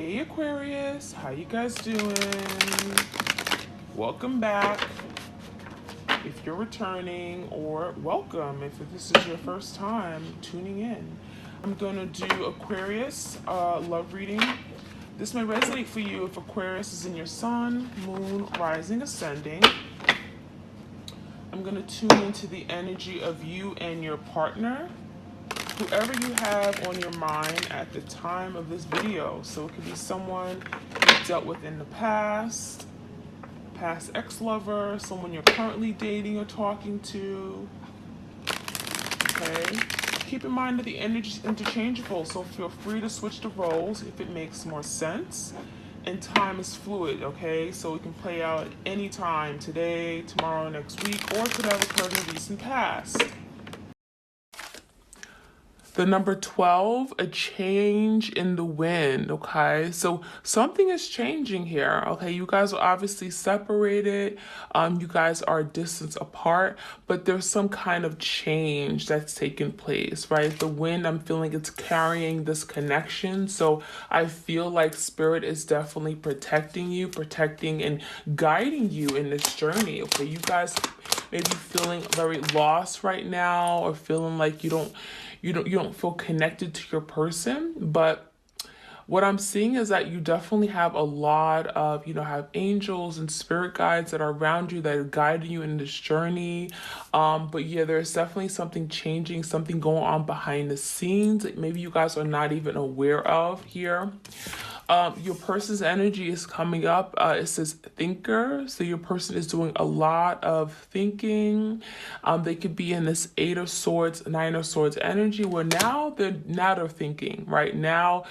Hey Aquarius, how you guys doing? Welcome back. If you're returning, or welcome if this is your first time tuning in. I'm gonna do Aquarius love reading. This may resonate for you if Aquarius is in your sun, moon, rising, ascending. I'm gonna tune into the energy of you and your partner, whoever you have on your mind at the time of this video. So it could be someone you dealt with in the past ex-lover, someone you're currently dating or talking to. Okay. Keep in mind that the energy is interchangeable, so feel free to switch the roles if it makes more sense. And time is fluid, okay? So it can play out any time, today, tomorrow, next week, or could have occurred in the recent past. The number 12, a change in the wind, okay? So something is changing here, okay? You guys are obviously separated. You guys are a distance apart, but there's some kind of change that's taking place, right? The wind, I'm feeling it's carrying this connection. So I feel like Spirit is definitely protecting you, protecting and guiding you in this journey, okay? You guys may be feeling very lost right now, or feeling like you don't feel connected to your person. But what I'm seeing is that you definitely have a lot of, have angels and spirit guides that are around you, that are guiding you in this journey. But yeah, there's definitely something changing, something going on behind the scenes that maybe you guys are not even aware of here. Your person's energy is coming up. It says thinker. So your person is doing a lot of thinking. They could be in this 8 of Swords, 9 of Swords energy, where now they're thinking, right? Now,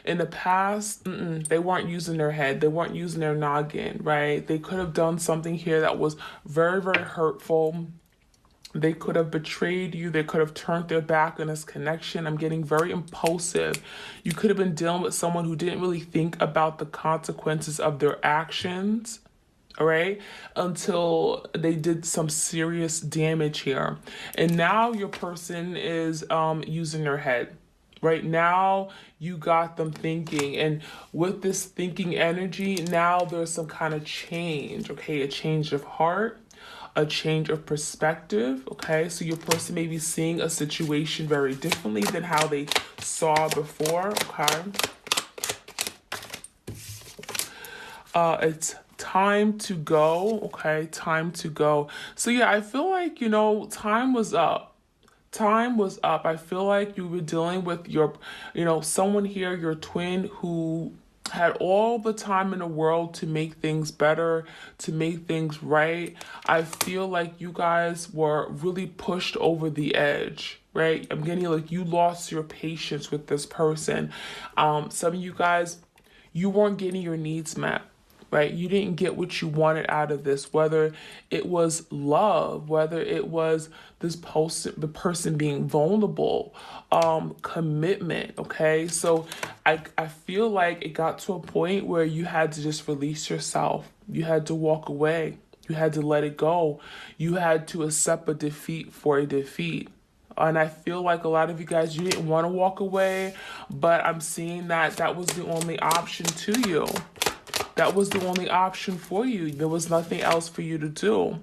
in the past, they weren't using their head. They weren't using their noggin, right? They could have done something here that was very, very hurtful. They could have betrayed you. They could have turned their back on this connection. I'm getting very impulsive. You could have been dealing with someone who didn't really think about the consequences of their actions, all right, until they did some serious damage here. And now your person is using their head. Right now, you got them thinking, and with this thinking energy, now there's some kind of change, okay? A change of heart, a change of perspective, okay? So your person may be seeing a situation very differently than how they saw before, okay? It's time to go, okay? Time to go. So yeah, I feel like, time was up. Time was up. I feel like you were dealing with your, someone here, your twin, who had all the time in the world to make things better, to make things right. I feel like you guys were really pushed over the edge, right? I'm getting like you lost your patience with this person. Some of you guys, you weren't getting your needs met, right? You didn't get what you wanted out of this, whether it was love, whether it was the person being vulnerable, commitment, okay? So I feel like it got to a point where you had to just release yourself. You had to walk away. You had to let it go. You had to accept a defeat for a defeat. And I feel like a lot of you guys, you didn't want to walk away, but I'm seeing that that was the only option to you. That was the only option for you. There was nothing else for you to do.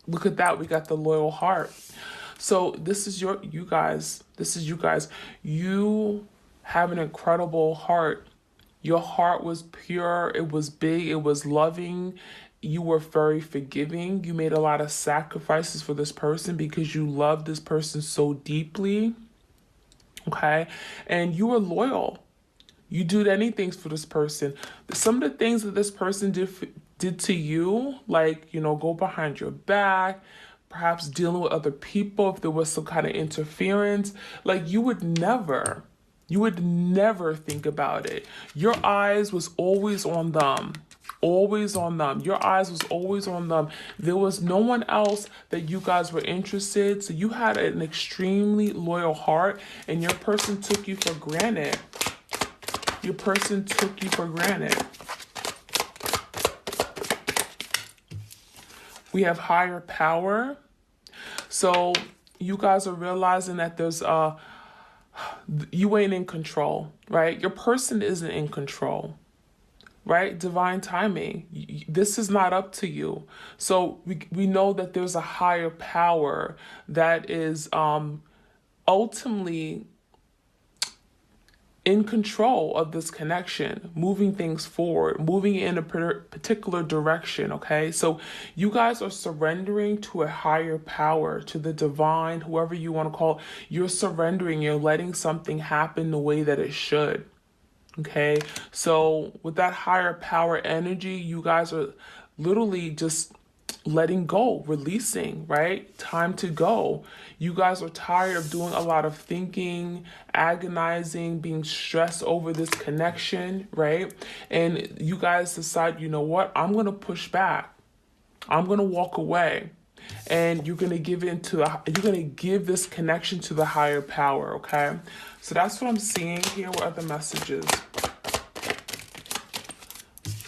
Look at that. We got the loyal heart. So this is you guys. This is you guys. You have an incredible heart. Your heart was pure. It was big. It was loving. You were very forgiving. You made a lot of sacrifices for this person because you loved this person so deeply. Okay. And you were loyal. You did anything for this person. Some of the things that this person did to you, like, go behind your back, perhaps dealing with other people, if there was some kind of interference, like you would never think about it. Your eyes was always on them. Always on them. Your eyes was always on them. There was no one else that you guys were interested. So you had an extremely loyal heart, and your person took you for granted. Your person took you for granted. We have higher power. So you guys are realizing that you ain't in control, right? Your person isn't in control. right? Divine timing. This is not up to you. So we know that there's a higher power that is ultimately in control of this connection, moving things forward, moving in a particular direction, okay? So you guys are surrendering to a higher power, to the divine, whoever you want to call it. You're surrendering, you're letting something happen the way that it should, okay? So with that higher power energy, you guys are literally just letting go, releasing, right? Time to go. You guys are tired of doing a lot of thinking, agonizing, being stressed over this connection, right? And you guys decide, you know what? I'm going to push back. I'm going to walk away. And you're going to you're going to give this connection to the higher power, okay? So that's what I'm seeing here. What other messages?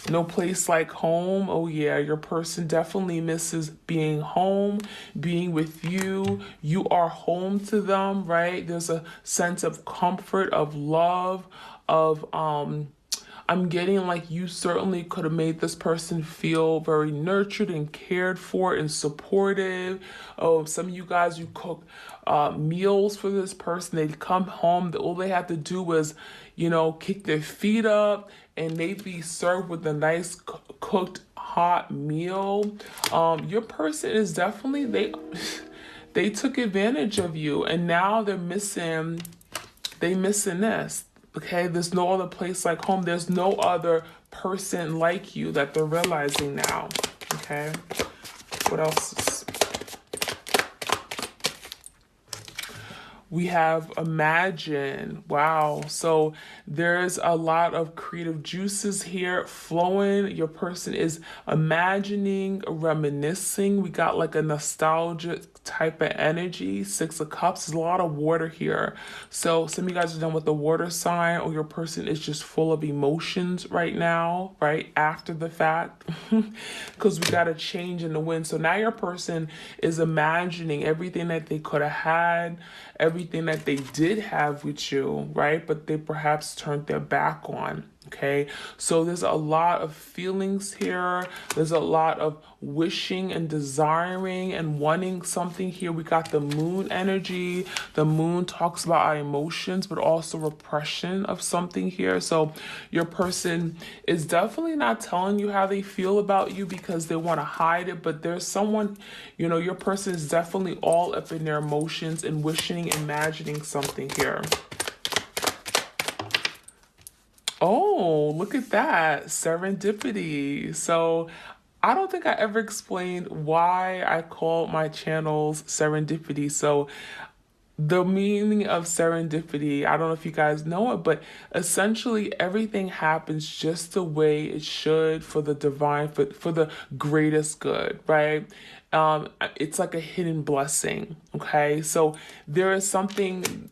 No place like home. Oh yeah, your person definitely misses being home, being with you. You are home to them, right? There's a sense of comfort, of love, of I'm getting like you certainly could have made this person feel very nurtured and cared for and supportive. Oh, some of you guys, you cook meals for this person. They'd come home, all they had to do was, you know, kick their feet up and they'd be served with a nice cooked hot meal. Your person is definitely, they took advantage of you and now they're missing this. Okay, there's no other place like home. There's no other person like you that they're realizing now. Okay, what else is... We have imagine. Wow. So there's a lot of creative juices here flowing. Your person is imagining, reminiscing. We got like a nostalgic type of energy. 6 of Cups. There's a lot of water here. So some of you guys are done with the water sign, or your person is just full of emotions right now, right? After the fact, because we got a change in the wind. So now your person is imagining everything that they could have had, everything that they did have with you, right? But they perhaps turned their back on. Okay, so there's a lot of feelings here. There's a lot of wishing and desiring and wanting something here. We got the moon energy. The moon talks about our emotions, but also repression of something here. So your person is definitely not telling you how they feel about you because they want to hide it. But there's someone, you know, your person is definitely all up in their emotions and wishing, imagining something here. Oh, look at that. Serendipity. So I don't think I ever explained why I call my channels Serendipity. So the meaning of serendipity, I don't know if you guys know it, but essentially everything happens just the way it should for the divine, for the greatest good, right? It's like a hidden blessing, okay? So there is something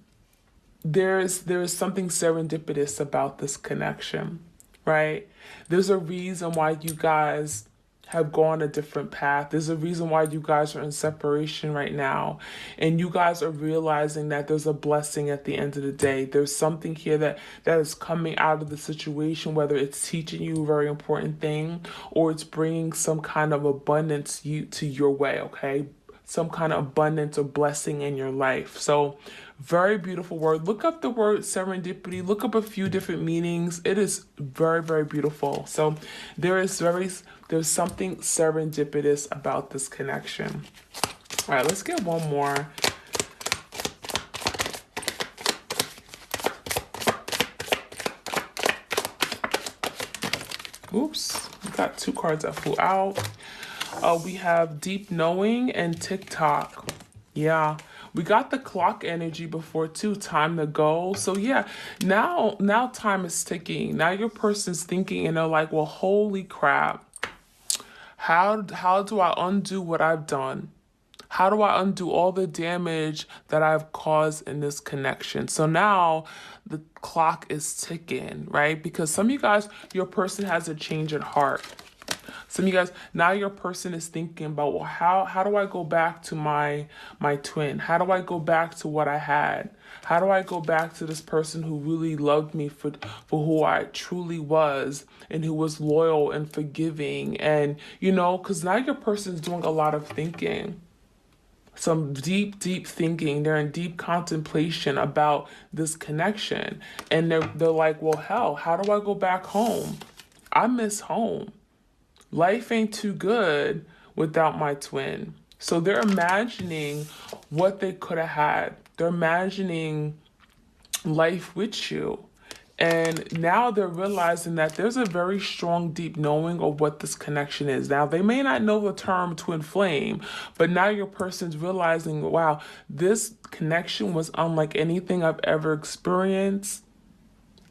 something serendipitous about this connection, right? There's a reason why you guys have gone a different path. There's a reason why you guys are in separation right now. And you guys are realizing that there's a blessing at the end of the day. There's something here that is coming out of the situation, whether it's teaching you a very important thing or it's bringing some kind of abundance to your way, okay? Some kind of abundance or blessing in your life. So very beautiful word. Look up the word serendipity. Look up a few different meanings. It is very, very beautiful. So there's something serendipitous about this connection. All right, let's get one more. Oops, we got 2 cards that flew out. We have deep knowing and TikTok. Yeah, we got the clock energy before too. Time to go. So yeah, now time is ticking. Now your person's thinking and they're like, well, holy crap. How do I undo what I've done? How do I undo all the damage that I've caused in this connection? So now the clock is ticking, right? Because some of you guys, your person has a change at heart. Some of you guys, now your person is thinking about, well, how do I go back to my twin? How do I go back to what I had? How do I go back to this person who really loved me for who I truly was, and who was loyal and forgiving? And, you know, because now your person's doing a lot of thinking. Some deep, deep thinking. They're in deep contemplation about this connection. And they're like, well, hell, how do I go back home? I miss home. Life ain't too good without my twin. So they're imagining what they could have had. They're imagining life with you. And now they're realizing that there's a very strong, deep knowing of what this connection is. Now, they may not know the term twin flame, but now your person's realizing, wow, this connection was unlike anything I've ever experienced.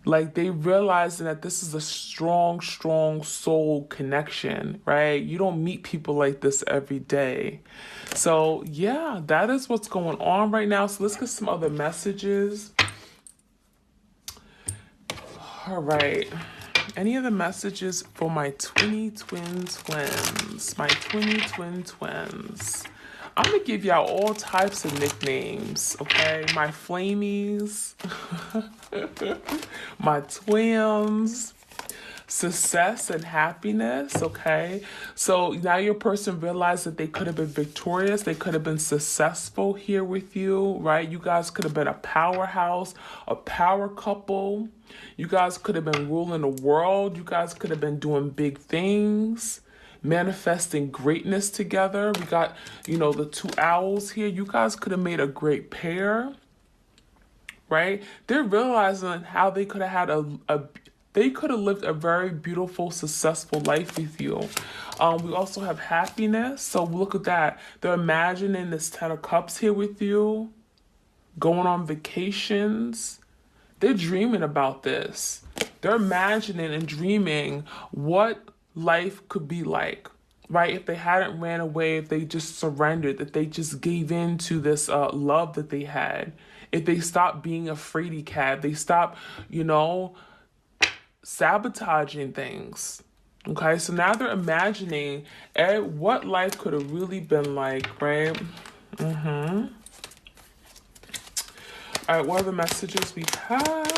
Like, they realizing that this is a strong, strong soul connection, right? You don't meet people like this every day. So, yeah, that is what's going on right now. So let's get some other messages. All right. Any other messages for my twinny twin twins? My twinny twin twins. I'm going to give y'all all types of nicknames, okay? My flamies, my twins, success and happiness, okay? So now your person realized that they could have been victorious. They could have been successful here with you, right? You guys could have been a powerhouse, a power couple. You guys could have been ruling the world. You guys could have been doing big things, manifesting greatness together. We got, you know, the two owls here. You guys could have made a great pair, right? They're realizing how they could have had they could have lived a very beautiful, successful life with you. We also have happiness. So look at that. They're imagining this 10 of Cups here with you, going on vacations. They're dreaming about this. They're imagining and dreaming what life could be like, right? If they hadn't ran away, if they just surrendered, if they just gave in to this love that they had, if they stopped being a fraidy cat, they stopped, you know, sabotaging things. Okay, so now they're imagining what life could have really been like, right? All right, what are the messages we have?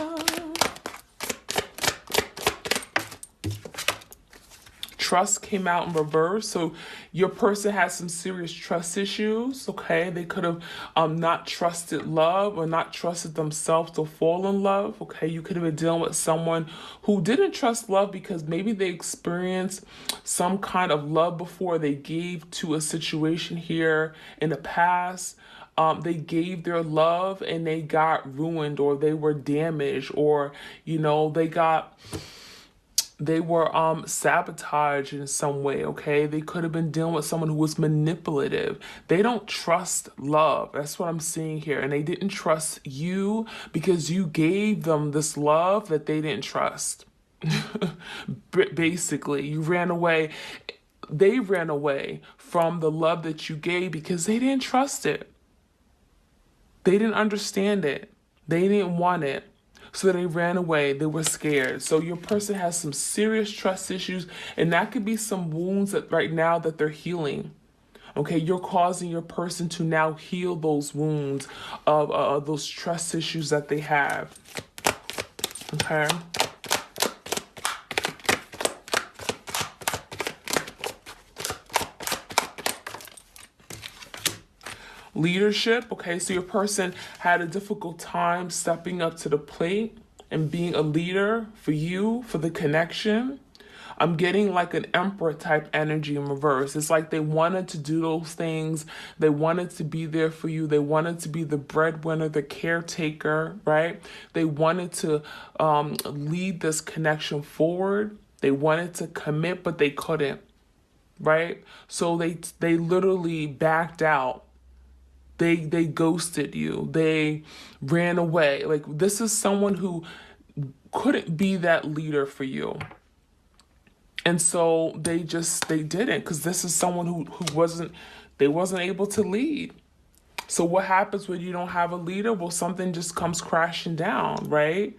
Trust came out in reverse. So your person has some serious trust issues, okay? They could have not trusted love or not trusted themselves to fall in love, okay? You could have been dealing with someone who didn't trust love because maybe they experienced some kind of love before they gave to a situation here in the past. They gave their love and they got ruined, or they were damaged, or, you know, they were sabotaged in some way, okay? They could have been dealing with someone who was manipulative. They don't trust love. That's what I'm seeing here. And they didn't trust you because you gave them this love that they didn't trust. Basically, you ran away. They ran away from the love that you gave because they didn't trust it. They didn't understand it. They didn't want it. So they ran away. They were scared. So your person has some serious trust issues, and that could be some wounds that right now that they're healing. Okay, you're causing your person to now heal those wounds of those trust issues that they have. Okay. Leadership, okay, so your person had a difficult time stepping up to the plate and being a leader for you, for the connection. I'm getting like an emperor type energy in reverse. It's like they wanted to do those things. They wanted to be there for you. They wanted to be the breadwinner, the caretaker, right? They wanted to lead this connection forward. They wanted to commit, but they couldn't, right? So they literally backed out. They ghosted you. They ran away. Like, this is someone who couldn't be that leader for you. And so they didn't, because this is someone who wasn't able to lead. So what happens when you don't have a leader? Well, something just comes crashing down, right?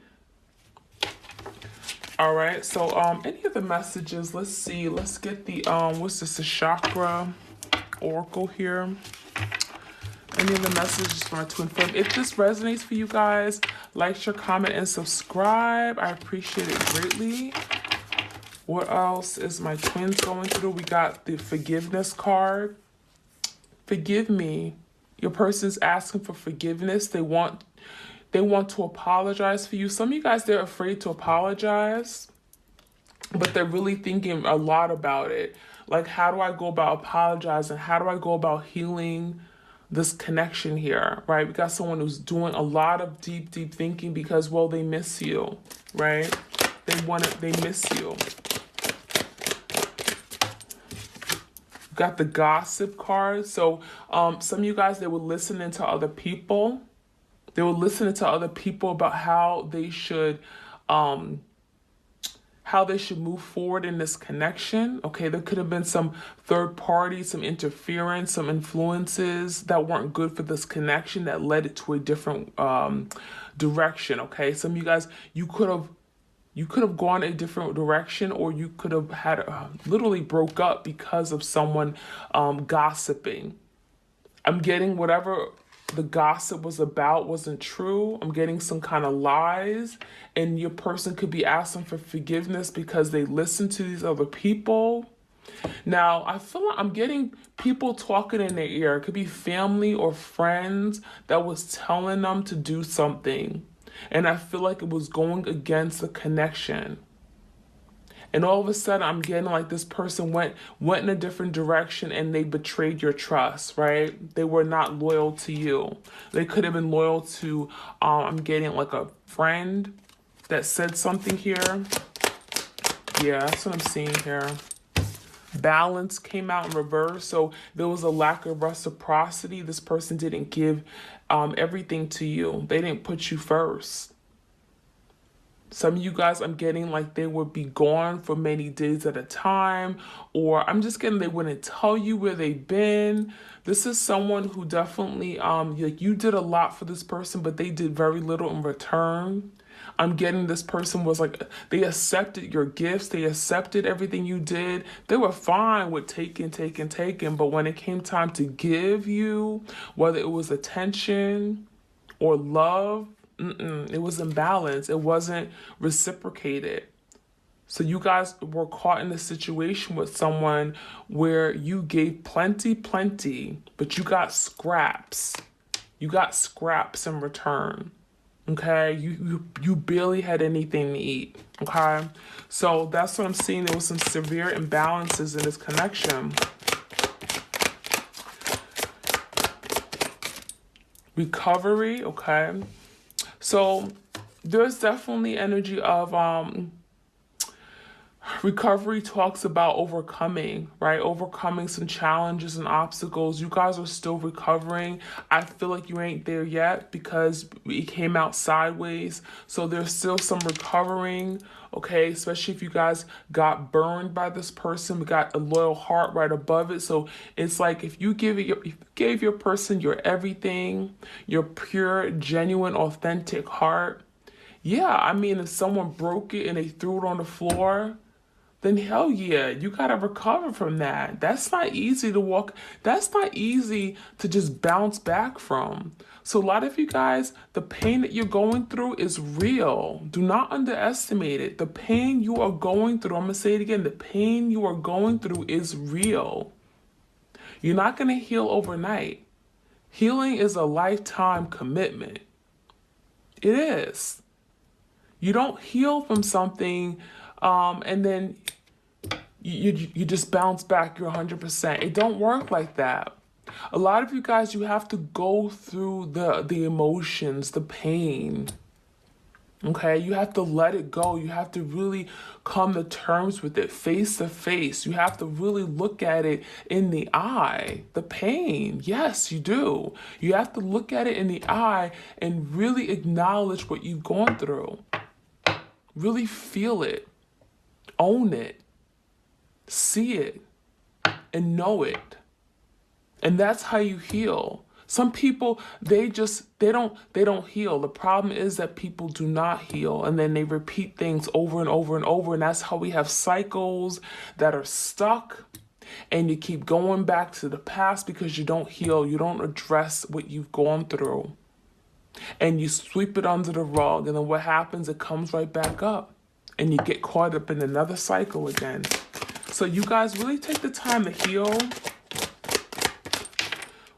All right, so any of the messages, let's see. Let's get the what's this, the chakra oracle here. Any of the messages for my twin flame. If this resonates for you guys, like, share, comment, and subscribe. I appreciate it greatly. What else is my twins going through? We got the forgiveness card. Forgive me. Your person's asking for forgiveness. They want to apologize for you. Some of you guys, they're afraid to apologize, but they're really thinking a lot about it. Like, how do I go about apologizing? How do I go about healing this connection here, right? We got someone who's doing a lot of deep thinking because, well, they miss you, right? They miss you. Got the gossip card. So some of you guys, they were listening to other people. They were listening to other people about how they should move forward in this connection. Okay, there could have been some third party, some interference, some influences that weren't good for this connection that led it to a different direction. Okay, some of you guys, you could have gone a different direction, or you could have had literally broke up because of someone gossiping. I'm getting whatever the gossip was about wasn't true. I'm getting some kind of lies, and your person could be asking for forgiveness because they listened to these other people. Now, I feel like I'm getting people talking in their ear. It could be family or friends that was telling them to do something. And I feel like it was going against the connection. And all of a sudden, I'm getting like this person went in a different direction and they betrayed your trust, right? They were not loyal to you. They could have been loyal to, I'm getting like a friend that said something here. Yeah, that's what I'm seeing here. Balance came out in reverse. So there was a lack of reciprocity. This person didn't give everything to you. They didn't put you first. Some of you guys, I'm getting like they would be gone for many days at a time, or I'm just getting they wouldn't tell you where they've been. This is someone who definitely, like you did a lot for this person, but they did very little in return. I'm getting this person was like, they accepted your gifts. They accepted everything you did. They were fine with taking. But when it came time to give you, whether it was attention or love, it was imbalanced. It wasn't reciprocated. So you guys were caught in a situation with someone where you gave plenty, but you got scraps. You got scraps in return. Okay, you barely had anything to eat. Okay, so that's what I'm seeing. There was some severe imbalances in this connection. Recovery, okay. So there's definitely energy of recovery. Talks about overcoming, right? Overcoming some challenges and obstacles. You guys are still recovering. I feel like you ain't there yet because it came out sideways. So there's still some recovering, okay? Especially if you guys got burned by this person. We got a loyal heart right above it. So it's like if you gave your person your everything, your pure, genuine, authentic heart. Yeah, I mean, if someone broke it and they threw it on the floor, then hell yeah, you gotta recover from that. That's not easy to walk. That's not easy to just bounce back from. So a lot of you guys, the pain that you're going through is real. Do not underestimate it. The pain you are going through, I'm gonna say it again, the pain you are going through is real. You're not gonna heal overnight. Healing is a lifetime commitment. It is. You don't heal from something and then you just bounce back, you're 100%. It don't work like that. A lot of you guys, you have to go through the emotions, the pain. Okay, you have to let it go. You have to really come to terms with it face to face. You have to really look at it in the eye. The pain, yes, you do. You have to look at it in the eye and really acknowledge what you've gone through. Really feel it, own it, see it, and know it. And that's how you heal. Some people, they don't heal. The problem is that people do not heal, and then they repeat things over and over and over, and that's how we have cycles that are stuck, and you keep going back to the past because you don't heal. You don't address what you've gone through, and you sweep it under the rug, and then what happens? It comes right back up, and you get caught up in another cycle again. So you guys really take the time to heal.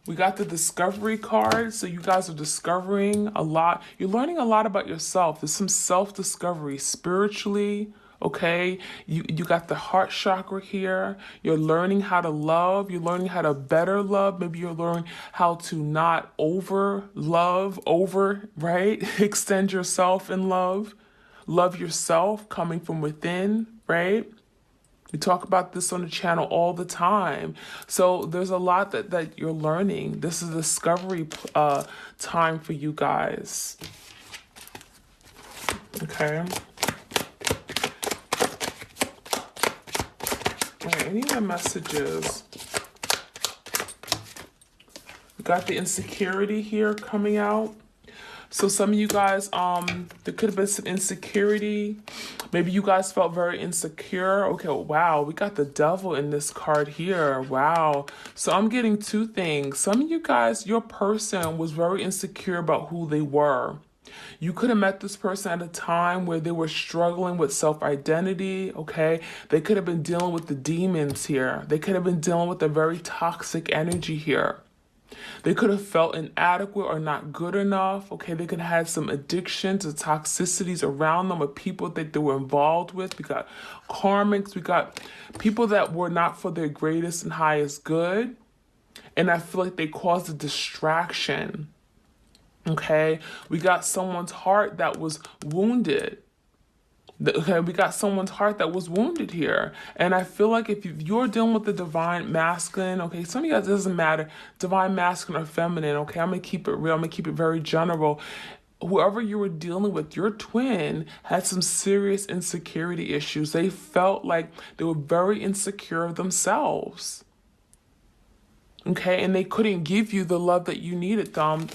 We got the discovery card, so you guys are discovering a lot. You're learning a lot about yourself. There's some self-discovery spiritually, okay? You got the heart chakra here. You're learning how to love. You're learning how to better love. Maybe you're learning how to not right? Extend yourself in love. Love yourself coming from within, right? We talk about this on the channel all the time. So there's a lot that you're learning. This is a discovery time for you guys. Okay. All right, any other messages? We got the insecurity here coming out. So some of you guys, there could have been some insecurity. Maybe you guys felt very insecure. Okay, wow, we got the devil in this card here. Wow. So I'm getting two things. Some of you guys, your person was very insecure about who they were. You could have met this person at a time where they were struggling with self-identity, okay? They could have been dealing with the demons here. They could have been dealing with a very toxic energy here. They could have felt inadequate or not good enough, okay? They could have had some addictions or toxicities around them or people that they were involved with. We got karmics, we got people that were not for their greatest and highest good. And I feel like they caused a distraction, okay? We got someone's heart that was wounded. Okay, we got someone's heart that was wounded here. And I feel like if you're dealing with the divine masculine, okay, some of you guys, it doesn't matter, divine masculine or feminine, okay, I'm going to keep it real, I'm going to keep it very general. Whoever you were dealing with, your twin had some serious insecurity issues. They felt like they were very insecure of themselves. Okay, and they couldn't give you the love that you needed them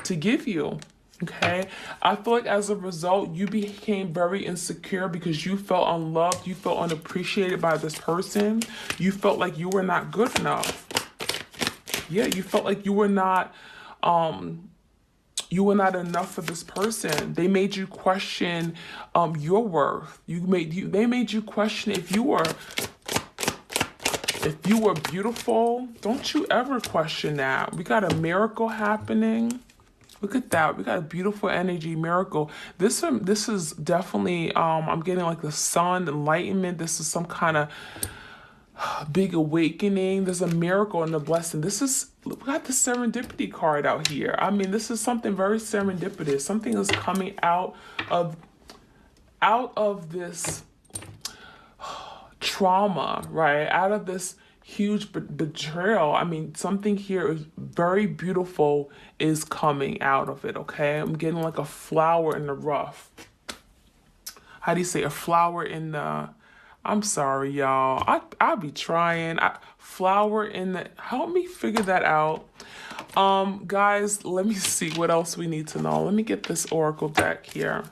to give you. Okay, I feel like as a result, you became very insecure because you felt unloved, you felt unappreciated by this person. You felt like you were not good enough. Yeah, you felt like you were not enough for this person. They made you question your worth. They made you question if you were beautiful. Don't you ever question that. We got a miracle happening. Look at that. We got a beautiful energy miracle. This is definitely, I'm getting like the sun, enlightenment. This is some kind of big awakening. There's a miracle and a blessing. We got the serendipity card out here. I mean, this is something very serendipitous. Something is coming out of this trauma, right? Out of this huge betrayal. I mean, something here is very beautiful is coming out of it, okay? I'm getting like a flower in the rough. How do you say a flower in the... I'm sorry, y'all. I'll be trying. Flower in the... Help me figure that out. Guys, let me see what else we need to know. Let me get this oracle deck here.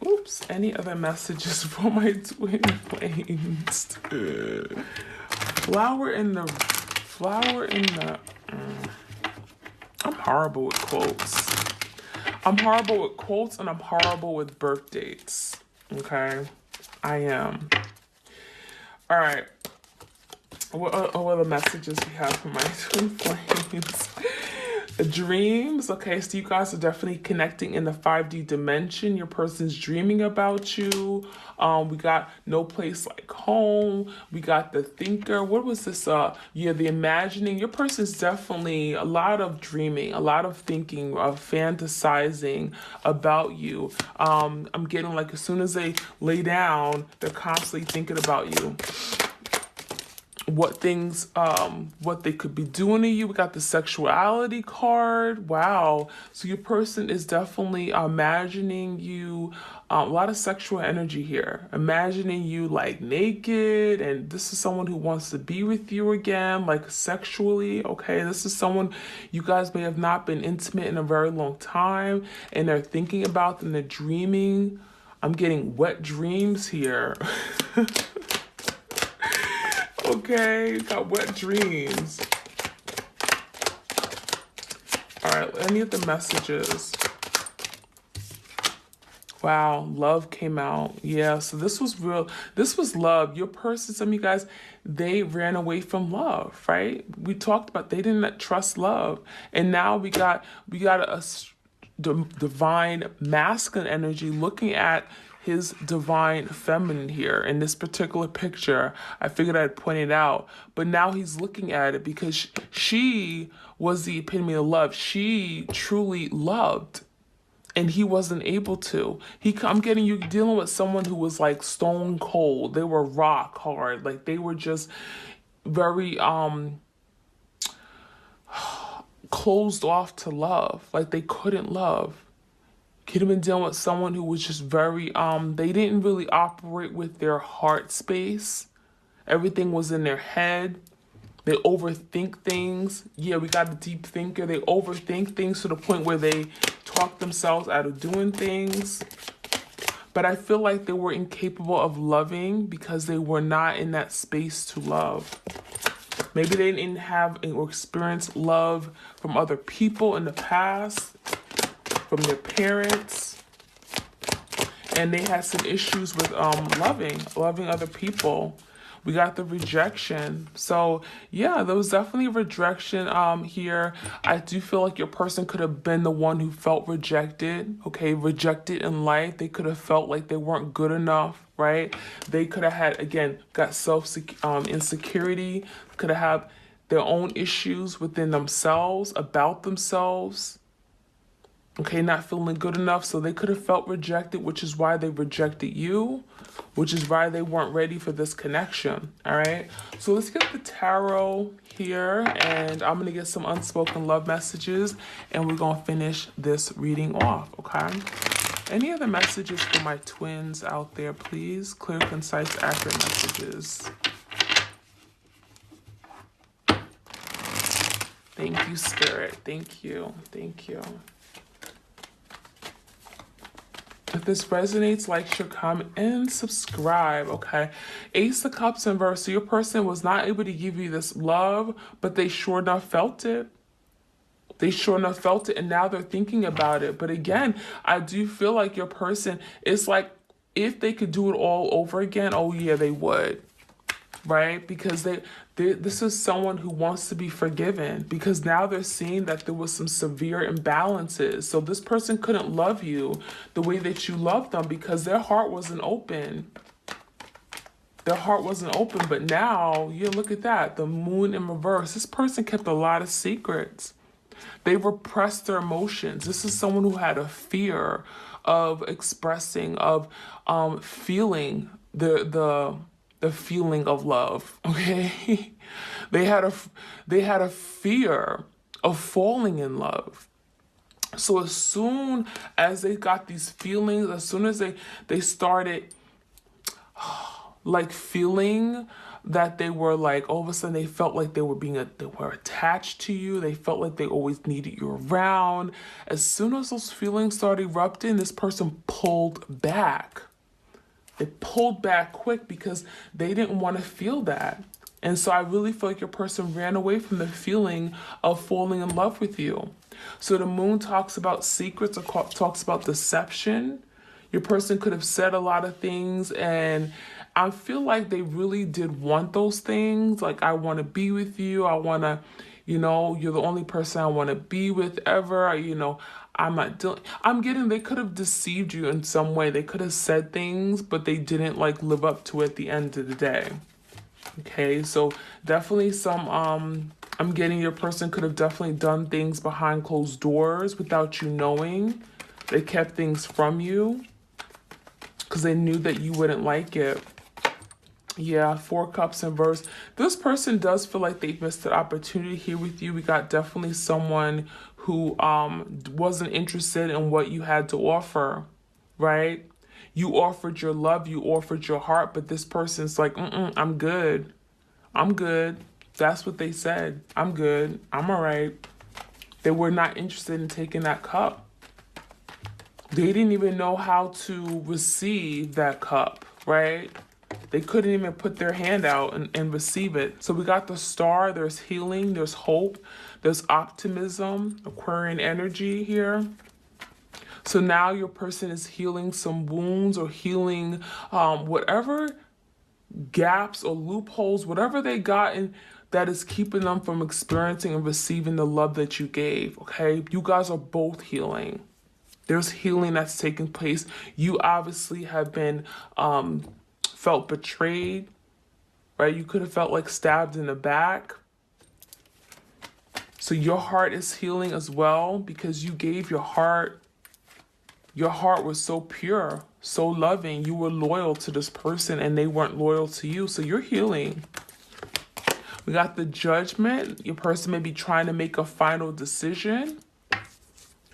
Oops. Any other messages for my twin flames? Flower in the... I'm horrible with quotes. I'm horrible with quotes and I'm horrible with birth dates. Okay? I am. All right. What other messages we have for my twin flames? Dreams. Okay, so you guys are definitely connecting in the 5D dimension. Your person's dreaming about you. We got no place like home. We got the thinker. What was this? Yeah, the imagining. Your person's definitely a lot of dreaming, a lot of thinking, of fantasizing about you. I'm getting like as soon as they lay down, they're constantly thinking about you. What things, what they could be doing to you. We got the sexuality card. Wow. So your person is definitely imagining you A lot of sexual energy here. Imagining you like naked, and this is someone who wants to be with you again, like sexually, okay? This is someone you guys may have not been intimate in a very long time, and they're thinking about them, they're dreaming. I'm getting wet dreams here. Okay, got wet dreams. All right, any of the messages. Wow, love came out. Yeah, so this was real. This was love. Your person, some of you guys, they ran away from love, right? We talked about they didn't trust love. And now we got a divine masculine energy looking at his divine feminine here in this particular picture. I figured I'd point it out, but now he's looking at it because she was the epitome of love. She truly loved, and he wasn't able to. I'm getting you dealing with someone who was like stone cold. They were rock hard. Like they were just very closed off to love. Like they couldn't love. Could have been dealing with someone who was just very, they didn't really operate with their heart space. Everything was in their head. They overthink things. Yeah, we got a deep thinker. They overthink things to the point where they talk themselves out of doing things. But I feel like they were incapable of loving because they were not in that space to love. Maybe they didn't have or experience love from other people in the past, from their parents, and they had some issues with loving other people. We got the rejection. So yeah, there was definitely a rejection here. I do feel like your person could have been the one who felt rejected, okay? Rejected in life. They could have felt like they weren't good enough, right? They could have had, again, got insecurity, could have had their own issues within themselves, about themselves. Okay, not feeling good enough, so they could have felt rejected, which is why they rejected you, which is why they weren't ready for this connection, all right? So let's get the tarot here, and I'm going to get some unspoken love messages, and we're going to finish this reading off, okay? Any other messages for my twins out there, please? Clear, concise, accurate messages. Thank you, Spirit. Thank you. Thank you. If this resonates, like, share, comment, and subscribe, okay? Ace of Cups in reverse. So your person was not able to give you this love, but they sure enough felt it. They sure enough felt it, and now they're thinking about it. But again, I do feel like your person, it's like if they could do it all over again, oh yeah, they would. Right? Because this is someone who wants to be forgiven, because now they're seeing that there was some severe imbalances. So this person couldn't love you the way that you loved them because their heart wasn't open. Their heart wasn't open, but now, you look at that, the moon in reverse. This person kept a lot of secrets. They repressed their emotions. This is someone who had a fear of expressing, of feeling the feeling of love, okay? They had a fear of falling in love. So as soon as they got these feelings, as soon as they started like feeling that they were like, all of a sudden they felt like they were attached to you. They felt like they always needed you around. As soon as those feelings started erupting, this person pulled back. They pulled back quick because they didn't want to feel that. And so I really feel like your person ran away from the feeling of falling in love with you. So the moon talks about secrets, or talks about deception. Your person could have said a lot of things, and I feel like they really did want those things. Like, I want to be with you. I want to, you're the only person I want to be with ever. I'm getting, they could have deceived you in some way. They could have said things, but they didn't like live up to it at the end of the day. Okay, so definitely I'm getting your person could have definitely done things behind closed doors without you knowing. They kept things from you because they knew that you wouldn't like it. Yeah, 4 cups in reverse. This person does feel like they missed an opportunity here with you. We got definitely someone who wasn't interested in what you had to offer, right? You offered your love, you offered your heart, but this person's like, I'm good. I'm good. That's what they said. I'm good. I'm all right. They were not interested in taking that cup. They didn't even know how to receive that cup, right? They couldn't even put their hand out and receive it. So we got the star, there's healing, there's hope, there's optimism, Aquarian energy here. So now your person is healing some wounds or healing whatever gaps or loopholes, whatever they got in that is keeping them from experiencing and receiving the love that you gave, okay? You guys are both healing. There's healing that's taking place. You obviously have been felt betrayed, right? You could have felt like stabbed in the back. So your heart is healing as well because you gave your heart. Your heart was so pure, so loving. You were loyal to this person and they weren't loyal to you. So you're healing. We got the Judgment. Your person may be trying to make a final decision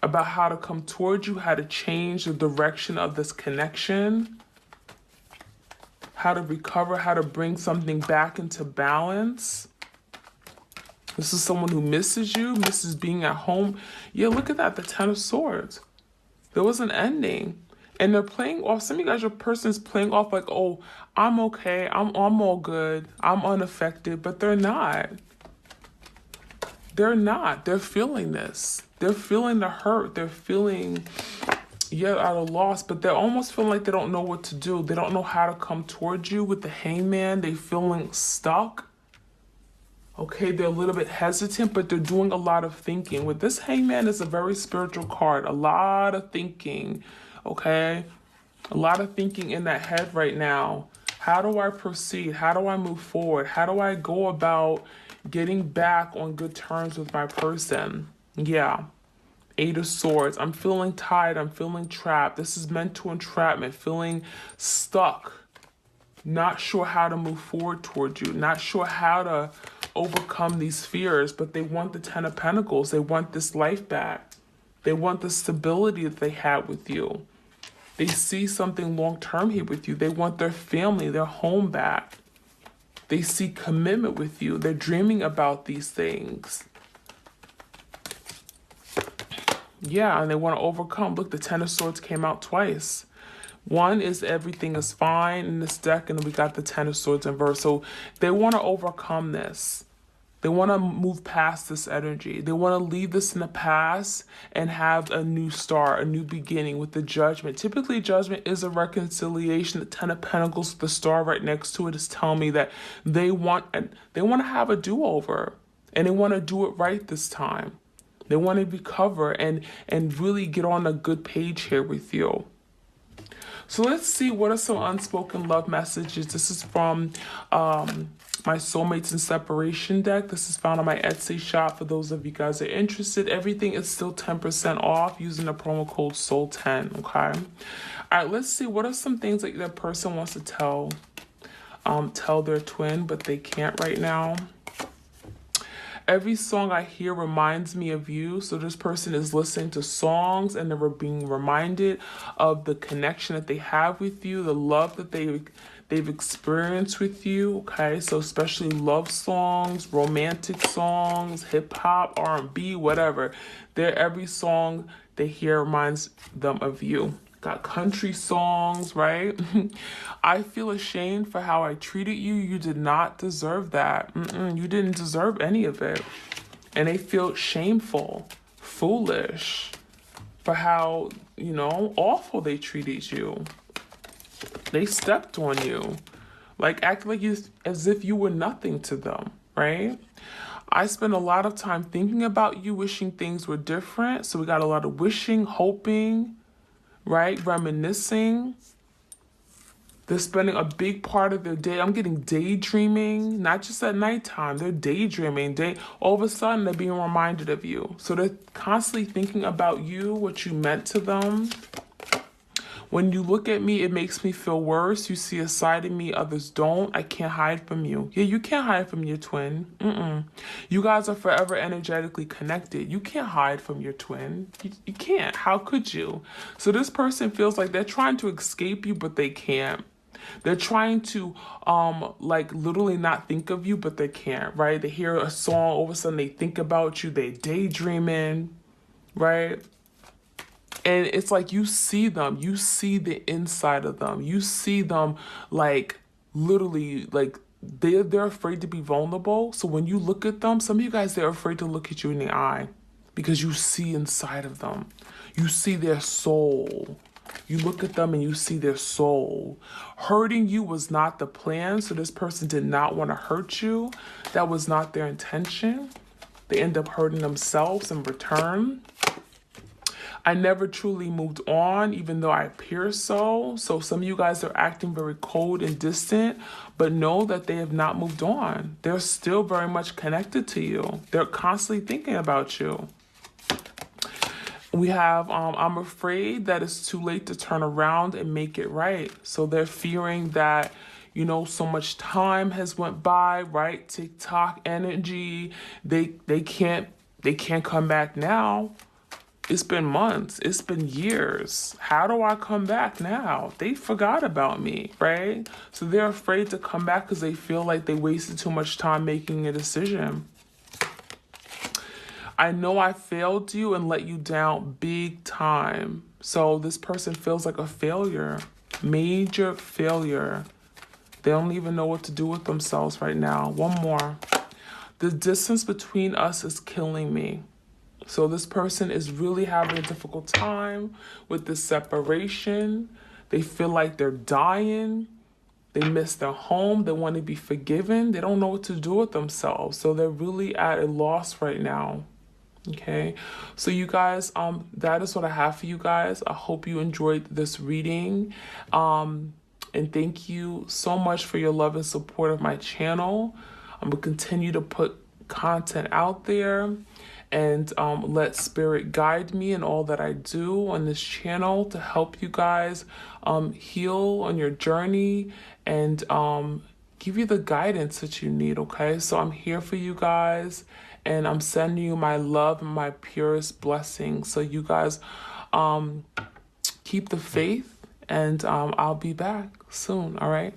about how to come towards you, how to change the direction of this connection, how to recover, how to bring something back into balance. This is someone who misses you, misses being at home. Yeah, look at that, the Ten of Swords. There was an ending. And they're playing off, some of you guys, your person's playing off like, oh, I'm okay, I'm all good, I'm unaffected, but they're not. They're not. They're feeling this. They're feeling the hurt. They're feeling, yeah, at a loss, but they're almost feeling like they don't know what to do. They don't know how to come towards you with the Hangman. They're feeling stuck. Okay, they're a little bit hesitant, but they're doing a lot of thinking. With this Hangman is a very spiritual card. A lot of thinking, okay? A lot of thinking in that head right now. How do I proceed? How do I move forward? How do I go about getting back on good terms with my person? Yeah. Eight of Swords. I'm feeling tired. I'm feeling trapped. This is mental entrapment. Feeling stuck. Not sure how to move forward towards you. Not sure how to overcome these fears, but they want the Ten of Pentacles. They want this life back. They want the stability that they had with you. They see something long-term here with you. They want their family, their home back. They see commitment with you. They're dreaming about these things. Yeah, and they want to overcome. Look, the Ten of Swords came out twice. One is everything is fine in this deck, and then we got the Ten of Swords in reverse. So they want to overcome this. They want to move past this energy. They want to leave this in the past and have a new start, a new beginning with the Judgment. Typically, Judgment is a reconciliation. The Ten of Pentacles, the star right next to it, is telling me that they want to have a do-over, and they want to do it right this time. They want to recover and really get on a good page here with you. So let's see, what are some unspoken love messages? This is from my Soulmates and Separation deck. This is found on my Etsy shop for those of you guys that are interested. Everything is still 10% off using the promo code SOUL10, okay? All right, let's see, what are some things that that person wants to tell their twin, but they can't right now? Every song I hear reminds me of you. So this person is listening to songs and they're being reminded of the connection that they have with you, the love that they've experienced with you, okay? So especially love songs, romantic songs, hip hop, R&B, whatever. Every song they hear reminds them of you. Got country songs, right? I feel ashamed for how I treated you. You did not deserve that. You didn't deserve any of it. And they feel shameful, foolish for how, awful they treated you. They stepped on you. Like, act like as if you were nothing to them, right? I spend a lot of time thinking about you, wishing things were different. So we got a lot of wishing, hoping, right? Reminiscing. They're spending a big part of their day. I'm getting daydreaming, not just at nighttime. They're daydreaming. All of a sudden, they're being reminded of you. So they're constantly thinking about you, what you meant to them. When you look at me, it makes me feel worse. You see a side of me others don't. I can't hide from you. Yeah, you can't hide from your twin. You guys are forever energetically connected. You can't hide from your twin. You can't. How could you? So this person feels like they're trying to escape you, but they can't. They're trying to like literally not think of you, but they can't, right? They hear a song, all of a sudden they think about you, they daydreaming, right? And it's like you see them, you see the inside of them, you see them like literally like they're afraid to be vulnerable. So when you look at them, some of you guys, they're afraid to look at you in the eye because you see inside of them. You see their soul. You look at them and you see their soul. Hurting you was not the plan, so this person did not want to hurt you. That was not their intention. They end up hurting themselves in return. I never truly moved on, even though I appear so. So some of you guys are acting very cold and distant, but know that they have not moved on. They're still very much connected to you. They're constantly thinking about you. We have, I'm afraid that it's too late to turn around and make it right. So they're fearing that, you know, so much time has went by, right? TikTok energy. They can't come back now. It's been months. It's been years. How do I come back now? They forgot about me, right? So they're afraid to come back because they feel like they wasted too much time making a decision. I know I failed you and let you down big time. So this person feels like a failure, major failure. They don't even know what to do with themselves right now. One more. The distance between us is killing me. So this person is really having a difficult time with this separation. They feel like they're dying. They miss their home. They want to be forgiven. They don't know what to do with themselves. So they're really at a loss right now. Okay, so you guys, that is what I have for you guys. I hope you enjoyed this reading. And thank you so much for your love and support of my channel. I'm going to continue to put content out there and let spirit guide me in all that I do on this channel to help you guys heal on your journey and give you the guidance that you need, okay? So I'm here for you guys, and I'm sending you my love and my purest blessings. So you guys keep the faith, and I'll be back soon, all right?